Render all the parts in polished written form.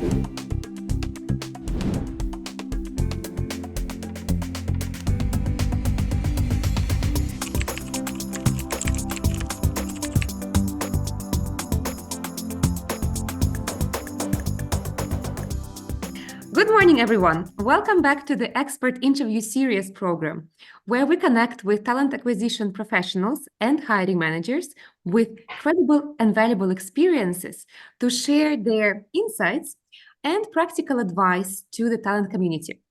Good morning, everyone. Welcome back to the Expert Interview Series program, where we connect with talent acquisition professionals and hiring managers with credible and valuable experiences to share their insights and practical advice to the talent community.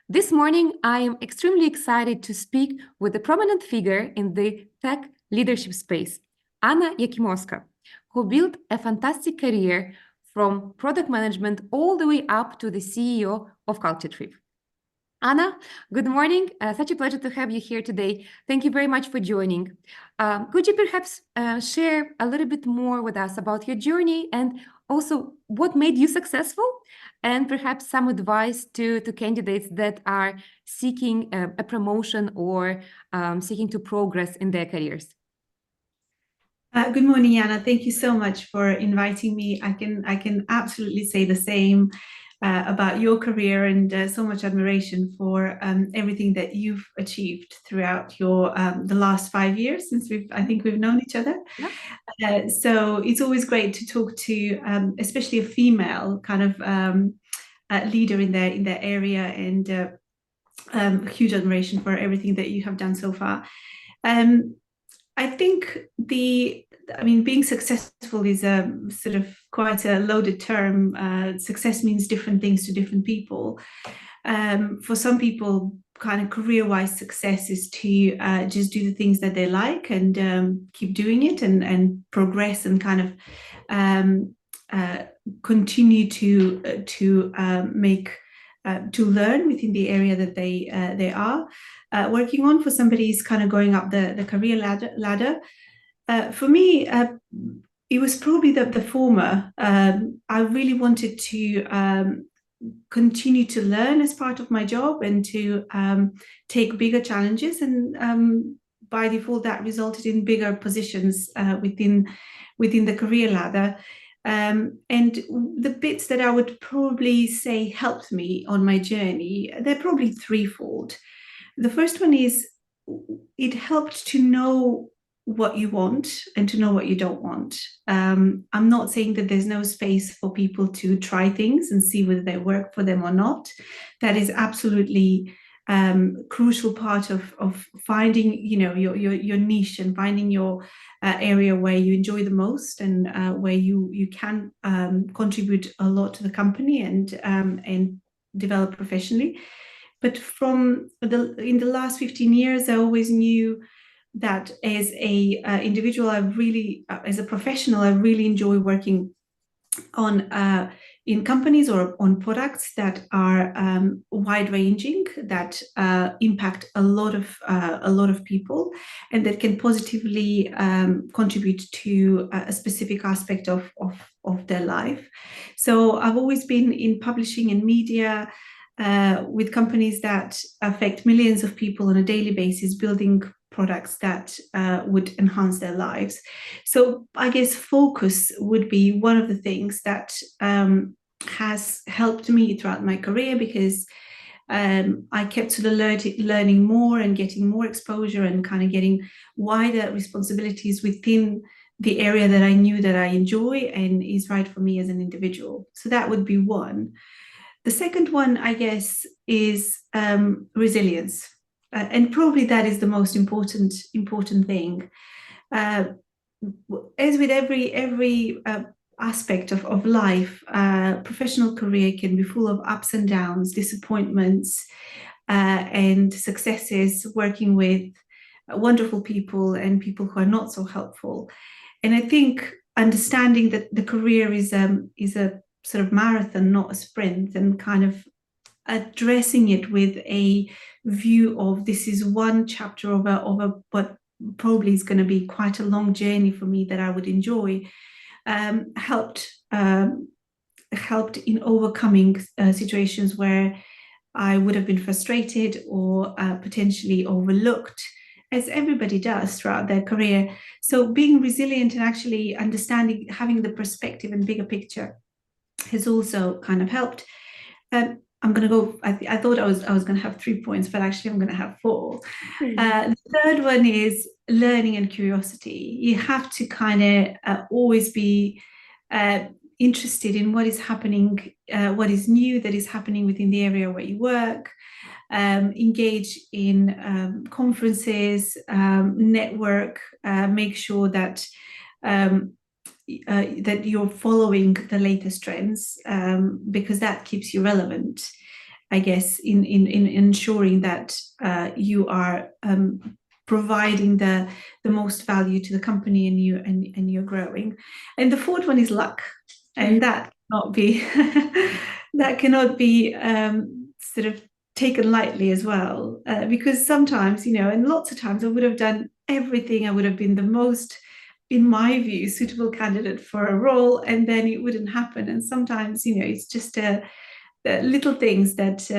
This morning, I am extremely excited to speak with a prominent figure in the tech leadership space, Ana Jakimovska, who built a fantastic career from product management all the way up to the CEO of Culture Trip. Ana, good morning. Such a pleasure to have you here today. Thank you very much for joining. Could you perhaps share a little bit more with us about your journey and also what made you successful, and perhaps some advice to candidates that are seeking a promotion or seeking to progress in their careers? Good morning, Anna. Thank you so much for inviting me. I can absolutely say the same about your career, and so much admiration for everything that you've achieved throughout your the last 5 years since I think we've known each other. Yeah. So it's always great to talk to, especially a female kind of leader in their area, and huge admiration for everything that you have done so far. I think being successful is a sort of quite a loaded term. Success means different things to different people. For some people, kind of career-wise success is to just do the things that they like and keep doing it and progress and kind of continue to learn within the area that they are working on. For somebody who's kind of going up the career ladder. For me, it was probably the former. I really wanted to continue to learn as part of my job and to take bigger challenges, and by default that resulted in bigger positions within the career ladder. And the bits that I would probably say helped me on my journey, they're probably threefold. The first one is it helped to know what you want and to know what you don't want. I'm not saying that there's no space for people to try things and see whether they work for them or not. That is absolutely crucial part of finding, your niche and finding your area where you enjoy the most and where you can contribute a lot to the company and develop professionally. But in the last 15 years, I always knew that as a individual, as a professional, I really enjoy working on in companies or on products that are wide-ranging, that impact a lot of people, and that can positively contribute to a specific aspect of their life. So I've always been in publishing and media with companies that affect millions of people on a daily basis, building products that would enhance their lives. So I guess focus would be one of the things that has helped me throughout my career, because I kept sort of learning more and getting more exposure and kind of getting wider responsibilities within the area that I knew that I enjoy and is right for me as an individual. So that would be one. The second one, I guess, is resilience. And probably that is the most important thing. As with every aspect of life, professional career can be full of ups and downs, disappointments, and successes, working with wonderful people and people who are not so helpful. And I think understanding that the career is a sort of marathon, not a sprint, and kind of addressing it with a view of this is one chapter of a what probably is going to be quite a long journey for me that I would enjoy, helped in overcoming situations where I would have been frustrated or potentially overlooked, as everybody does throughout their career. So being resilient and actually understanding, having the perspective and bigger picture has also kind of helped. I'm going to go. I thought I was going to have 3 points, but actually I'm going to have four. The third one is learning and curiosity. You have to kind of always be interested in what is happening, what is new that is happening within the area where you work. Engage in conferences, network, make sure that that you're following the latest trends, because that keeps you relevant, I guess, in ensuring that you are providing the most value to the company, and you're growing. And the fourth one is luck, and that cannot be that cannot be sort of taken lightly as well, because sometimes, and lots of times I would have done everything. I would have been the most, in my view, suitable candidate for a role, and then it wouldn't happen. And sometimes, it's just little things that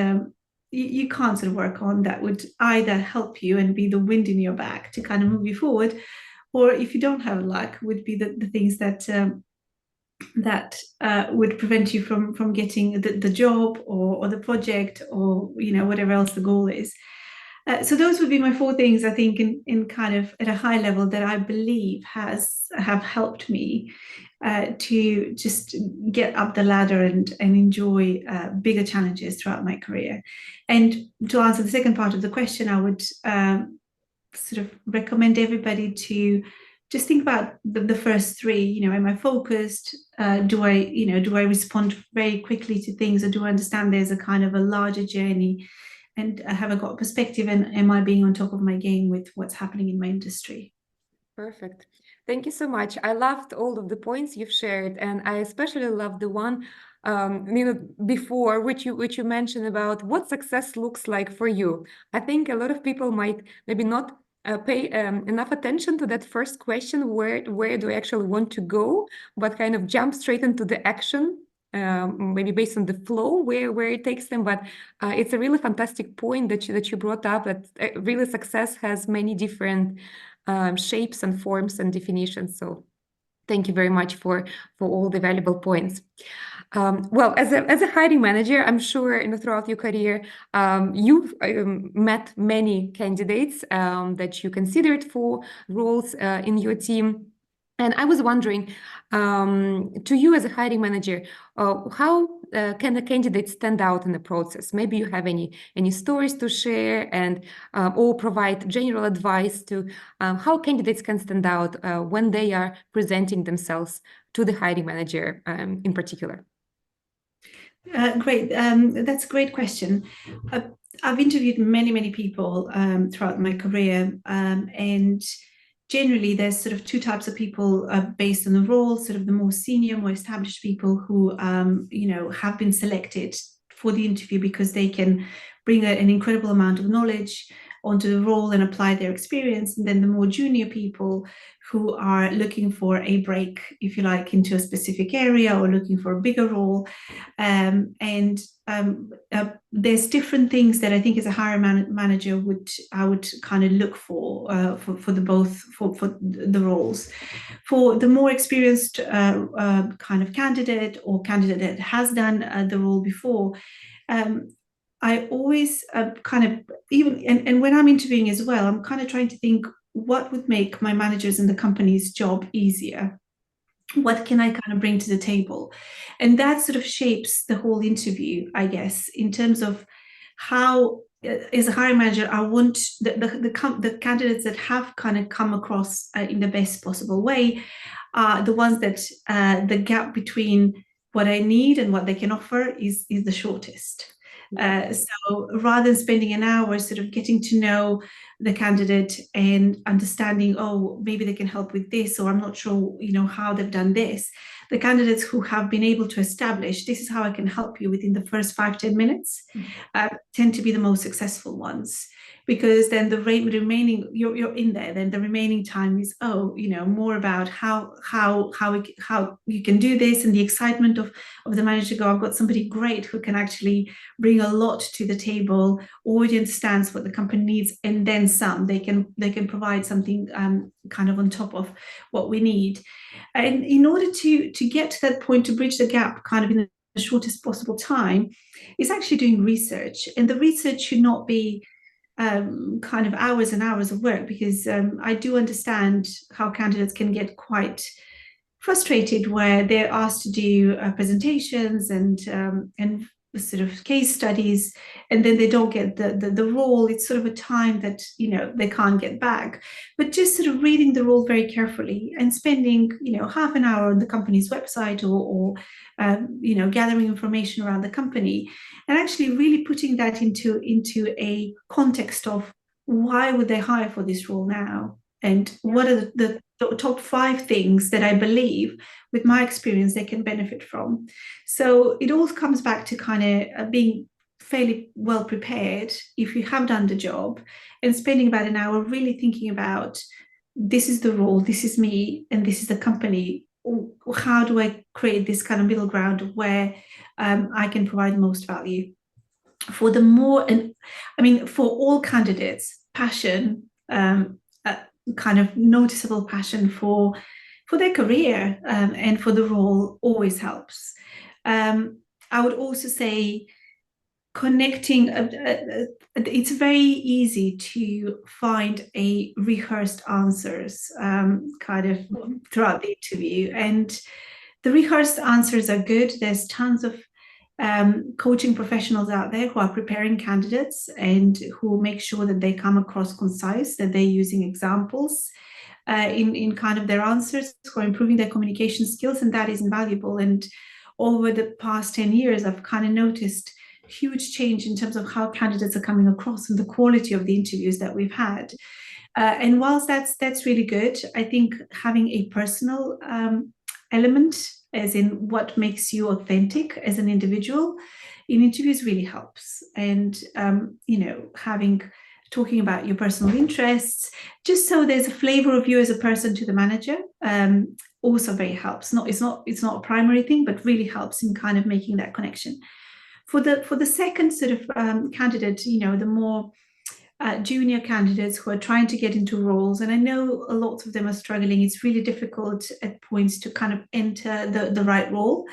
you can't sort of work on, that would either help you and be the wind in your back to kind of move you forward, or if you don't have luck, would be the things that would prevent you from getting the job, or the project, or whatever else the goal is. So those would be my four things, I think, in kind of at a high level, that I believe have helped me to just get up the ladder and enjoy bigger challenges throughout my career. And to answer the second part of the question, I would sort of recommend everybody to just think about the first three. Am I focused? Do I respond very quickly to things, or do I understand there's a kind of a larger journey? And have I got perspective, and am I being on top of my game with what's happening in my industry? Perfect. Thank you so much. I loved all of the points you've shared, and I especially love the one before, which you mentioned about what success looks like for you. I think a lot of people might maybe not pay enough attention to that first question, where do I actually want to go, but kind of jump straight into the action, maybe based on the flow where it takes them. But it's a really fantastic point that you brought up, that really success has many different shapes and forms and definitions. So thank you very much for all the valuable points. Well, as a hiring manager, I'm sure throughout your career, you've met many candidates that you considered for roles in your team. And I was wondering, to you as a hiring manager, how can a candidate stand out in the process? Maybe you have any stories to share, and or provide general advice to how candidates can stand out when they are presenting themselves to the hiring manager in particular. Great. That's a great question. I've interviewed many people throughout my career, and generally there's sort of two types of people based on the role. Sort of the more senior, more established people who have been selected for the interview because they can bring an incredible amount of knowledge onto the role and apply their experience. And then the more junior people who are looking for a break, if you like, into a specific area, or looking for a bigger role. There's different things that I think as a hiring manager I would kind of look for the roles. For the more experienced kind of candidate, or candidate that has done the role before, I always kind of, even and when I'm interviewing as well, I'm kind of trying to think, what would make my managers in the company's job easier? What can I kind of bring to the table? And that sort of shapes the whole interview, I guess, in terms of how, as a hiring manager, I want the candidates that have kind of come across in the best possible way are the ones that the gap between what I need and what they can offer is the shortest. So rather than spending an hour sort of getting to know the candidate and understanding, oh, maybe they can help with this, or I'm not sure, how they've done this, the candidates who have been able to establish, this is how I can help you within the first 5-10 minutes, tend to be the most successful ones. Because then the remaining, you're in there, then the remaining time is, more about how you can do this, and the excitement of the manager go, I've got somebody great who can actually bring a lot to the table, already understands what the company needs, and then some. They can provide something kind of on top of what we need. And in order to get to that point, to bridge the gap kind of in shortest possible time is actually doing research. And the research should not be kind of hours and hours of work, because I do understand how candidates can get quite frustrated where they're asked to do presentations and sort of case studies, and then they don't get the role. It's sort of a time that they can't get back. But just sort of reading the role very carefully and spending half an hour on the company's website, or gathering information around the company, and actually really putting that into a context of why would they hire for this role now, and what are the top 5 things that I believe, with my experience, they can benefit from. So it all comes back to kind of being fairly well prepared if you have done the job, and spending about an hour really thinking about, this is the role, this is me, and this is the company. How do I create this kind of middle ground where I can provide the most value? For the more, and I mean, for all candidates, passion, kind of noticeable passion for their career and for the role always helps. I would also say connecting, it's very easy to find a rehearsed answers kind of throughout the interview, and the rehearsed answers are good. There's tons of coaching professionals out there who are preparing candidates and who make sure that they come across concise, that they're using examples in kind of their answers, who are improving their communication skills, and that is invaluable. And over the past 10 years, I've kind of noticed huge change in terms of how candidates are coming across and the quality of the interviews that we've had. And whilst that's really good, I think having a personal element, as in what makes you authentic as an individual in interviews, really helps. And talking about your personal interests, just so there's a flavor of you as a person to the manager, also very helps. It's not a primary thing, but really helps in kind of making that connection. For the second sort of candidate, the more junior candidates who are trying to get into roles, and I know a lot of them are struggling. It's really difficult at points to kind of enter the right role.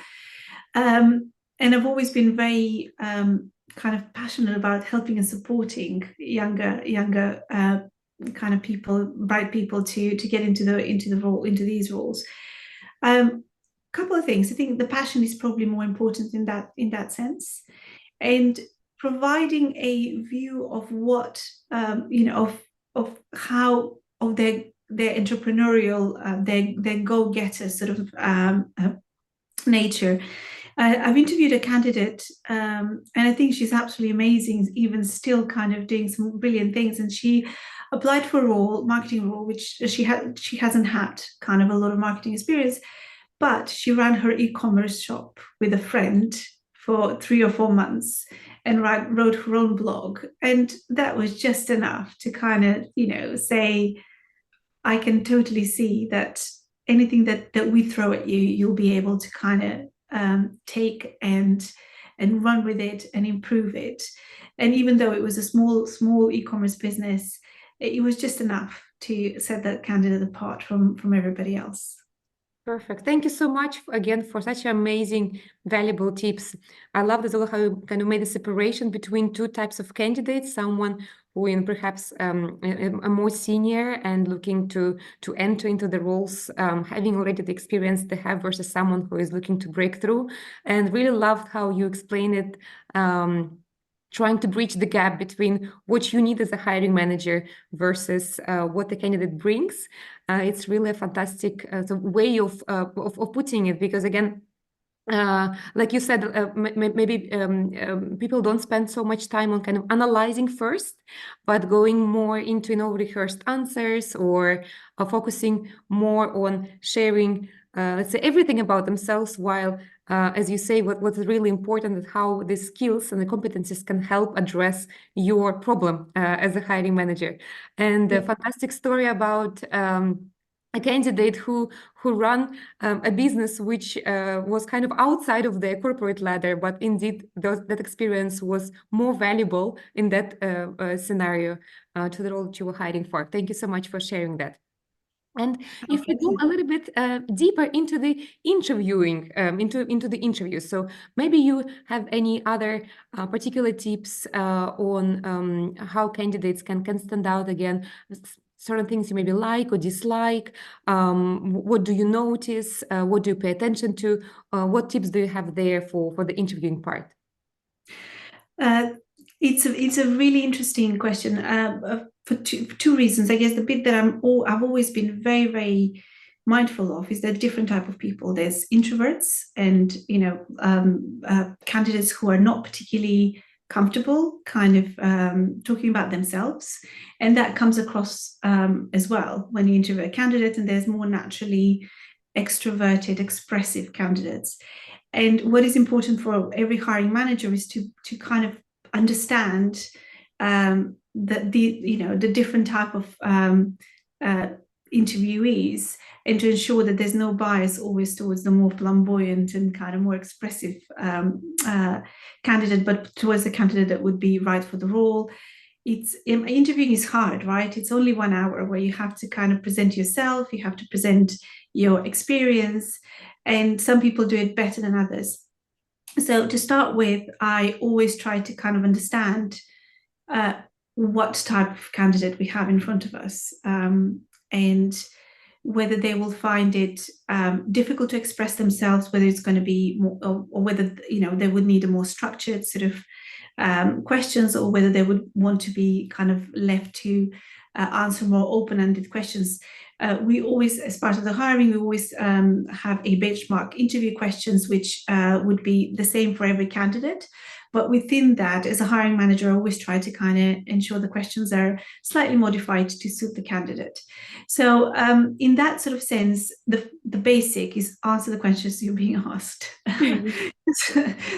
And I've always been very kind of passionate about helping and supporting younger kind of people, bright people, to get into these roles. Couple of things. I think the passion is probably more important in that sense, and providing a view of what of how of their entrepreneurial their go-getter sort of nature. I've interviewed a candidate, and I think she's absolutely amazing, even still kind of doing some brilliant things. And she applied for a marketing role, which she hasn't had kind of a lot of marketing experience, but she ran her e-commerce shop with a friend for 3 or 4 months and wrote her own blog. And that was just enough to kind of, say, I can totally see that anything that we throw at you, you'll be able to kind of take and run with it and improve it. And even though it was a small e-commerce business, it was just enough to set that candidate apart from everybody else. Perfect. Thank you so much again for such amazing, valuable tips. I love as well how you kind of made a separation between 2 types of candidates: someone who is perhaps a more senior and looking to enter into the roles, having already the experience they have, versus someone who is looking to break through. And really loved how you explain it, trying to bridge the gap between what you need as a hiring manager versus what the candidate brings. It's really a fantastic way of putting it, because again, like you said, maybe people don't spend so much time on kind of analyzing first, but going more into rehearsed answers, or focusing more on sharing, let's say, everything about themselves, while as you say, what's really important is how the skills and the competencies can help address your problem as a hiring manager. And a fantastic story about a candidate who ran a business which was kind of outside of the corporate ladder, but indeed that experience was more valuable in that scenario to the role that you were hiring for. Thank you so much for sharing that. And if we go a little bit deeper into the interviewing, into the interviews, so maybe you have any other particular tips on how candidates can stand out again, certain things you maybe like or dislike. What do you notice? What do you pay attention to? What tips do you have there for the interviewing part? It's a really interesting question for two reasons. I guess the bit that I've always been very, very mindful of is that different type of people. There's introverts and candidates who are not particularly comfortable kind of talking about themselves, and that comes across as well when you interview a candidate. And there's more naturally extroverted, expressive candidates. And what is important for every hiring manager is to kind of understand that the different type of interviewees, and to ensure that there's no bias always towards the more flamboyant and kind of more expressive candidate, but towards the candidate that would be right for the role. Interviewing is hard, right? It's only 1 hour where you have to kind of present yourself, you have to present your experience, and some people do it better than others. So to start with, I always try to kind of understand what type of candidate we have in front of us, and whether they will find it difficult to express themselves, whether it's going to be more, or whether they would need a more structured sort of questions, or whether they would want to be kind of left to answer more open-ended questions. We always, as part of the hiring, we always have a benchmark interview questions, which would be the same for every candidate. But within that, as a hiring manager, I always try to kind of ensure the questions are slightly modified to suit the candidate. So in that sort of sense, the basic is answer the questions you're being asked.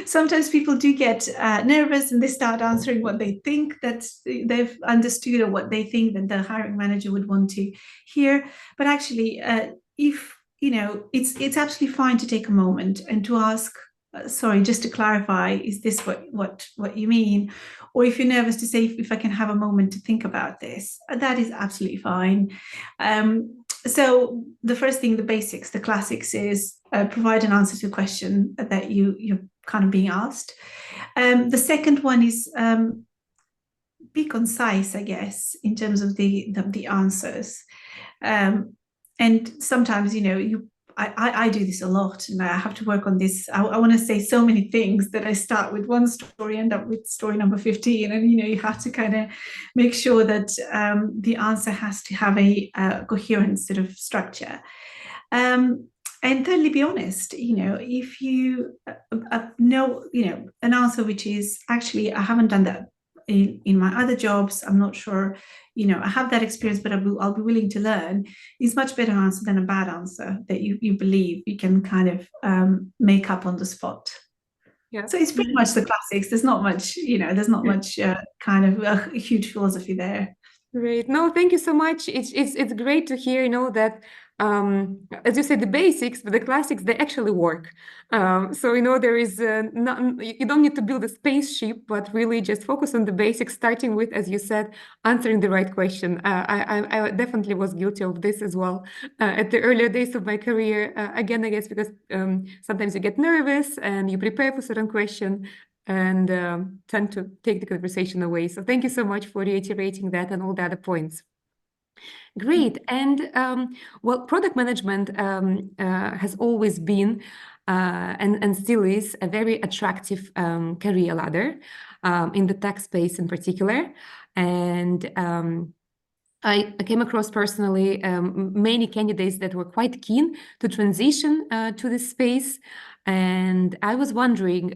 Sometimes people do get nervous and they start answering what they think that they've understood, or what they think that the hiring manager would want to hear. But actually, if it's absolutely fine to take a moment and to ask, sorry, just to clarify, is this what you mean? Or if you're nervous, to say, if I can have a moment to think about this, that is absolutely fine. So the first thing, the basics, the classics, is provide an answer to a question that you're kind of being asked. The second one is be concise, I guess, in terms of the answers. And sometimes, I do this a lot, and I have to work on this. I want to say so many things that I start with one story, end up with story number 15. And, you have to kind of make sure that the answer has to have a coherent sort of structure. And thirdly, be honest. If you know, an answer which is, actually, I haven't done that in my other jobs, I'm not sure, I have that experience, but I'll be willing to learn, is much better answer than a bad answer that you believe you can kind of make up on the spot. Yeah. So it's pretty much the classics. There's not much, much kind of a huge philosophy there. Great. No, thank you so much. It's great to hear, that as you said, the basics, but the classics, they actually work. So there is not, you don't need to build a spaceship, but really just focus on the basics, starting with, as you said, answering the right question. I definitely was guilty of this as well at the earlier days of my career. Again, I guess because sometimes you get nervous and you prepare for certain question, and tend to take the conversation away. So thank you so much for reiterating that and all the other points. Great. And well, product management has always been and still is a very attractive career ladder in the tech space in particular. And I came across personally many candidates that were quite keen to transition to this space. And I was wondering,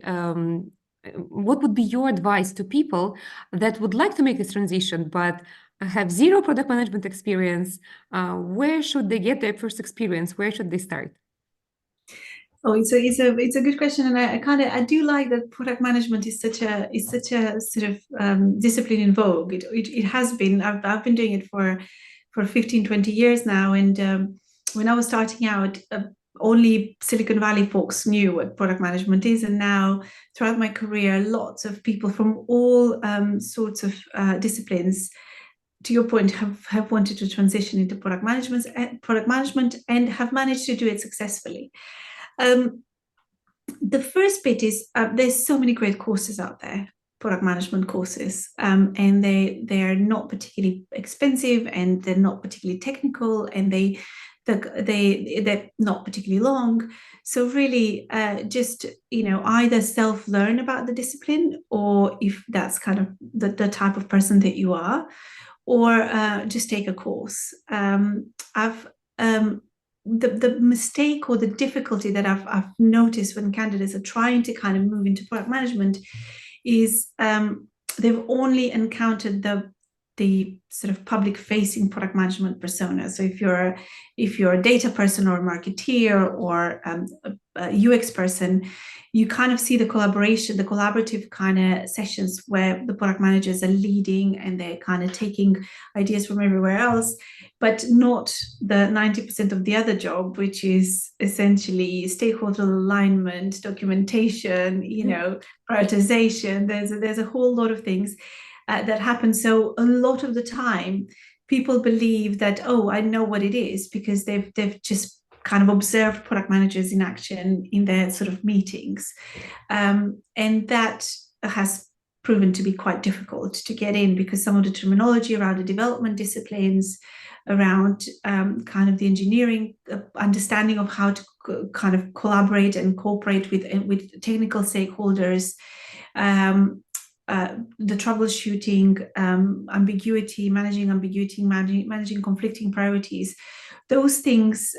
what would be your advice to people that would like to make this transition but have zero product management experience? Where should they get their first experience? Where should they start? Oh, it's a good question, and I do like that product management is such a sort of discipline in vogue. It has been. I've been doing it for 15, 20 years now, and when I was starting out, only Silicon Valley folks knew what product management is, and now throughout my career, lots of people from all sorts of disciplines to your point, have wanted to transition into product management and have managed to do it successfully. The first bit is there's so many great courses out there, product management courses, and they're not particularly expensive, and they're not particularly technical, and they're not particularly long. So really, just either self-learn about the discipline, or if that's kind of the type of person that you are, or just take a course. The mistake or the difficulty that I've noticed when candidates are trying to kind of move into product management is they've only encountered the sort of public-facing product management persona. So if you're a data person or a marketeer or a UX person, you kind of see the collaborative kind of sessions where the product managers are leading and they're kind of taking ideas from everywhere else, but not the 90% of the other job, which is essentially stakeholder alignment, documentation, prioritization. There's a whole lot of things that happen. So a lot of the time, people believe that, oh, I know what it is, because they've just kind of observed product managers in action in their sort of meetings. And that has proven to be quite difficult to get in, because some of the terminology around the development disciplines, around kind of the engineering understanding of how to kind of collaborate and cooperate with technical stakeholders, the troubleshooting, ambiguity, managing conflicting priorities, those things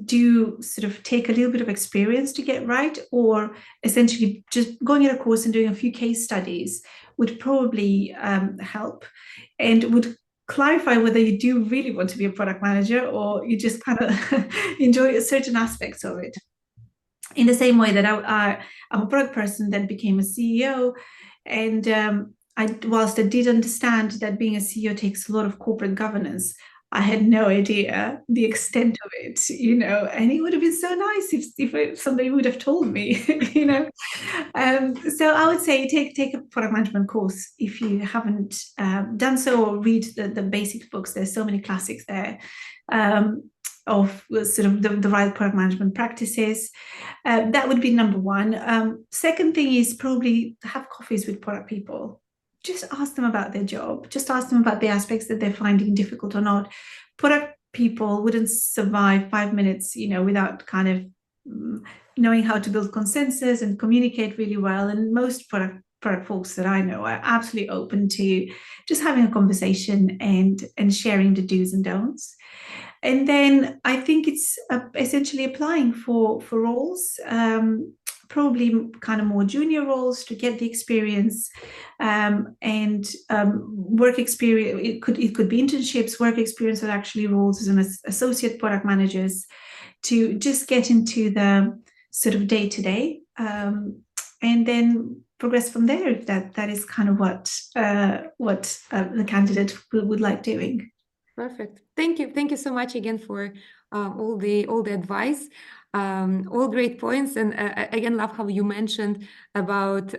do sort of take a little bit of experience to get right, or essentially just going in a course and doing a few case studies would probably help, and would clarify whether you do really want to be a product manager or you just kind of enjoy certain aspects of it. In the same way that I'm a product person that became a CEO, and whilst I did understand that being a CEO takes a lot of corporate governance, I had no idea the extent of it, and it would have been so nice if somebody would have told me, So I would say take a product management course if you haven't done so, or read the basic books. There's so many classics there of sort of the right product management practices. That would be number one. Second thing is probably have coffees with product people. Just ask them about their job. Just ask them about the aspects that they're finding difficult or not. Product people wouldn't survive 5 minutes, without kind of knowing how to build consensus and communicate really well. And most product folks that I know are absolutely open to just having a conversation and sharing the do's and don'ts. And then I think it's essentially applying for roles, probably kind of more junior roles, to get the experience, and work experience. It could be internships, work experience, or actually roles as an associate product managers, to just get into the sort of day-to-day, and then progress from there, if that is kind of what the candidate would like doing. Perfect. Thank you so much again for all the advice. All great points, and again, love how you mentioned about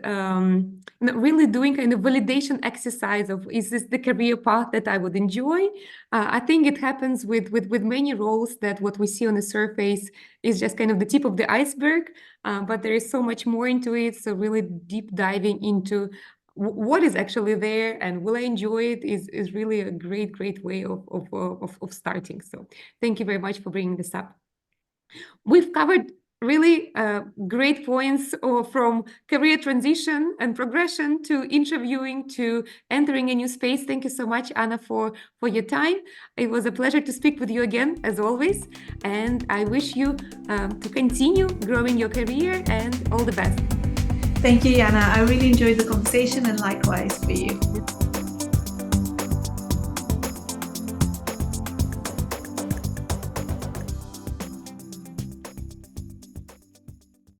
really doing kind of validation exercise of, is this the career path that I would enjoy? I think it happens with many roles, that what we see on the surface is just kind of the tip of the iceberg, but there is so much more into it. So really deep diving into what is actually there and will I enjoy it is really a great way of starting. So thank you very much for bringing this up. We've covered really great points, from career transition and progression to interviewing to entering a new space. Thank you so much, Ana, for your time. It was a pleasure to speak with you again, as always. And I wish you to continue growing your career, and all the best. Thank you, Yana. I really enjoyed the conversation, and likewise for you.